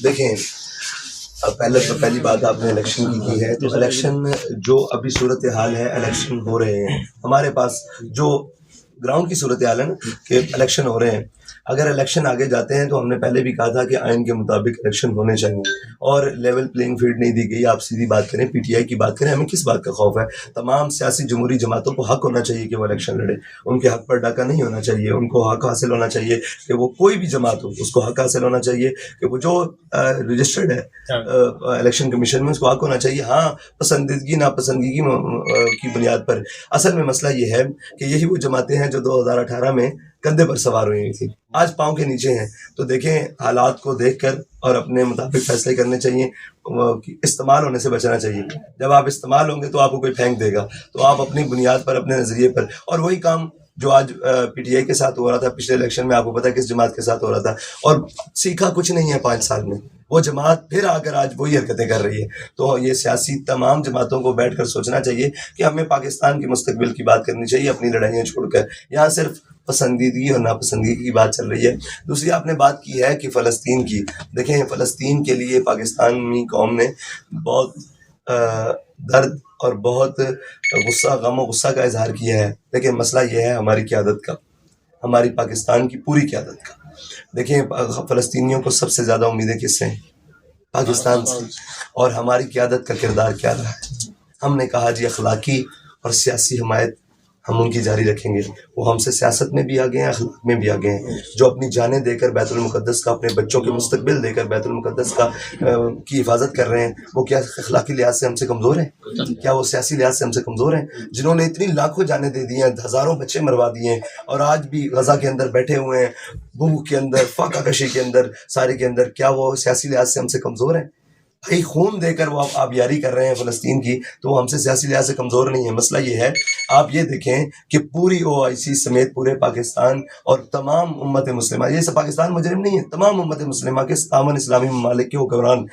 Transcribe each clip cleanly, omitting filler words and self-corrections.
دیکھیں پہلی بات آپ نے الیکشن کی ہے، تو الیکشن جو ابھی صورتحال ہے، الیکشن ہو رہے ہیں ہمارے پاس، جو گراؤنڈ کی صورتحال ہے نا کہ الیکشن ہو رہے ہیں. اگر الیکشن آگے جاتے ہیں تو ہم نے پہلے بھی کہا تھا کہ آئین کے مطابق الیکشن ہونے چاہیے اور لیول پلینگ فیلڈ نہیں دی گئی. آپ سیدھی بات کریں، پی ٹی آئی کی بات کریں، ہمیں کس بات کا خوف ہے؟ تمام سیاسی جمہوری جماعتوں کو حق ہونا چاہیے کہ وہ الیکشن لڑے، ان کے حق پر ڈاکہ نہیں ہونا چاہیے، ان کو حق حاصل ہونا چاہیے کہ وہ کوئی بھی جماعت ہو اس کو حق حاصل ہونا چاہیے کہ وہ جو رجسٹرڈ ہے الیکشن کمیشن میں اس کو حق ہونا چاہیے. ہاں، پسندیدگی ناپسندگی کی بنیاد پر. اصل میں مسئلہ یہ ہے کہ یہی وہ جماعتیں ہیں جو 2018 میں کندھے پر سوار ہوئی تھی، آج پاؤں کے نیچے ہیں. تو دیکھیں، حالات کو دیکھ کر اور اپنے مطابق فیصلے کرنے چاہیے. استعمال ہونے سے بچنا چاہیے. جب آپ استعمال ہوں گے تو آپ کو کوئی پھینک دے گا، تو آپ اپنی بنیاد پر، اپنے نظریے پر. اور وہی کام جو آج پی ٹی آئی کے ساتھ ہو رہا تھا پچھلے الیکشن میں، آپ کو پتا ہے کس جماعت کے ساتھ ہو رہا تھا، اور سیکھا کچھ نہیں ہے 5 سال میں. وہ جماعت پھر آ کر آج وہی حرکتیں کر رہی ہے. تو یہ سیاسی تمام جماعتوں کو بیٹھ کر سوچنا چاہیے کہ ہمیں پاکستان کے مستقبل کی بات کرنی چاہیے، اپنی لڑائیاں چھوڑ کر. یہاں صرف پسندیدگی اور ناپسندیدگی کی بات چل رہی ہے. دوسری آپ نے بات کی ہے کہ فلسطین کی. دیکھیں، فلسطین کے لیے پاکستانی قوم نے بہت درد اور بہت غصہ، غم و غصہ کا اظہار کیا ہے. لیکن مسئلہ یہ ہے ہماری قیادت کا، ہماری پاکستان کی پوری قیادت کا. دیکھیں، فلسطینیوں کو سب سے زیادہ امیدیں کس سے ہیں؟ پاکستان سے. اور ہماری قیادت کا کردار کیا رہا ہے؟ ہم نے کہا جی اخلاقی اور سیاسی حمایت ہم ان کی جاری رکھیں گے. وہ ہم سے سیاست میں بھی آگے ہیں، اخلاق میں بھی آگے ہیں. جو اپنی جانیں دے کر بیت المقدس کا، اپنے بچوں کے مستقبل دے کر بیت المقدس کا کی حفاظت کر رہے ہیں، وہ کیا اخلاقی لحاظ سے ہم سے کمزور ہیں؟ کیا وہ سیاسی لحاظ سے ہم سے کمزور ہیں؟ جنہوں نے اتنی لاکھوں جانیں دے دی ہیں، ہزاروں بچے مروا دیے ہیں، اور آج بھی غزہ کے اندر بیٹھے ہوئے ہیں، بھوک کے اندر، فاقہ کشی کے اندر، سارے کے اندر. کیا وہ سیاسی لحاظ سے ہم سے کمزور ہیں؟ بھائی، خون دے کر وہ آبیاری کر رہے ہیں فلسطین کی، تو وہ ہم سے سیاسی لحاظ سے کمزور نہیں ہے. مسئلہ یہ ہے، آپ یہ دیکھیں کہ پوری OIC سمیت پورے پاکستان اور تمام امت مسلمہ، یہ سب پاکستان مجرم نہیں ہے، تمام امت مسلمہ کے 57 اسلامی ممالک کے حکمران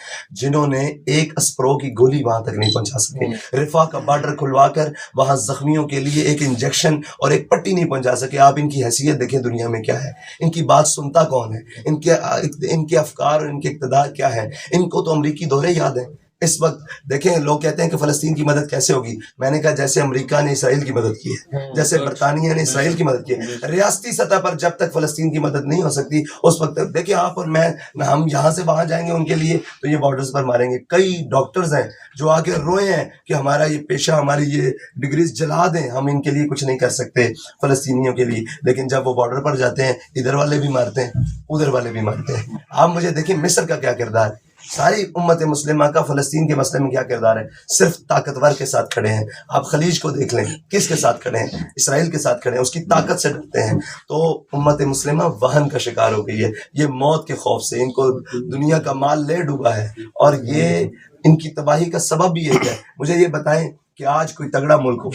جنہوں نے ایک اسپرو کی گولی وہاں تک نہیں پہنچا سکے، رفح کا بارڈر کھلوا کر وہاں زخمیوں کے لیے ایک انجیکشن اور ایک پٹی نہیں پہنچا سکے. آپ ان کی حیثیت دیکھیں دنیا میں کیا ہے، ان کی بات سنتا کون ہے، ان کے افکار اور ان کے اقتدار کیا ہے. ان کو تو امریکی دورے یاد ہیں. اس وقت دیکھیں، لوگ کہتے ہیں کہ فلسطین کی مدد کیسے ہوگی. میں نے کہا جیسے امریکہ نے اسرائیل کی مدد کی ہے، جیسے برطانیہ نے اسرائیل کی مدد کی ہے. ریاستی سطح پر جب تک فلسطین کی مدد نہیں ہو سکتی، اس وقت تک دیکھیں آپ اور میں، ہم یہاں سے وہاں جائیں گے ان کے لیے تو یہ بارڈرز پر ماریں گے. کئی ڈاکٹرز ہیں جو آ کے روئے ہیں کہ ہمارا یہ پیشہ، ہماری یہ ڈگریز جلا دیں، ہم ان کے لیے کچھ نہیں کر سکتے فلسطینیوں کے لیے. لیکن جب وہ بارڈر پر جاتے ہیں، ادھر والے بھی مارتے ہیں، ادھر والے بھی مارتے ہیں. آپ مجھے دیکھیں مصر کا کیا کردار ہے، ساری امت مسلمہ کا فلسطین کے مسئلے میں کیا کردار ہے. صرف طاقتور کے ساتھ کھڑے ہیں. آپ خلیج کو دیکھ لیں، کس کے ساتھ کھڑے ہیں؟ اسرائیل کے ساتھ کھڑے ہیں، اس کی طاقت سے ڈرتے ہیں. تو امت مسلمہ وہن کا شکار ہو گئی ہے، یہ موت کے خوف سے. ان کو دنیا کا مال لے ڈوبا ہے، اور یہ ان کی تباہی کا سبب بھی یہ ہے. مجھے یہ بتائیں کہ آج کوئی تگڑا ملک ہو،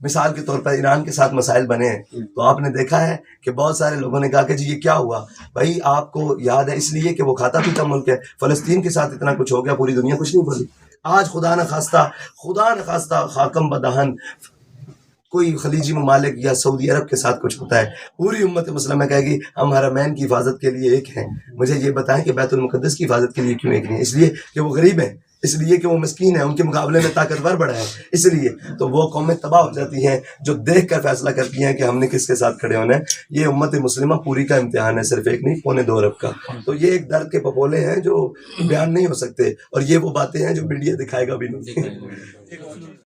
مثال کے طور پر ایران کے ساتھ مسائل بنے ہیں، تو آپ نے دیکھا ہے کہ بہت سارے لوگوں نے کہا کہ جی یہ کیا ہوا. بھائی آپ کو یاد ہے اس لیے کہ وہ کھاتا پیتا ملک ہے. فلسطین کے ساتھ اتنا کچھ ہو گیا، پوری دنیا کچھ نہیں بولی. آج خدا نخواستہ خاکم بدہن کوئی خلیجی ممالک یا سعودی عرب کے ساتھ کچھ ہوتا ہے، پوری امت مسلمہ کہے گی ہم حرمین کی حفاظت کے لیے ایک ہیں. مجھے یہ بتائیں کہ بیت المقدس کی حفاظت کے لیے کیوں ایک نہیں؟ اس لیے کہ وہ غریب ہیں، اس لیے کہ وہ مسکین ہیں، ان کے مقابلے میں طاقتور بڑا ہے، اس لیے. تو وہ قومیں تباہ ہو جاتی ہیں جو دیکھ کر فیصلہ کرتی ہیں کہ ہم نے کس کے ساتھ کھڑے ہونا ہے. یہ امت مسلمہ پوری کا امتحان ہے، صرف ایک نہیں، 2.25 ارب کا. تو یہ ایک درد کے پپولے ہیں جو بیان نہیں ہو سکتے، اور یہ وہ باتیں ہیں جو میڈیا دکھائے گا بھی نہیں.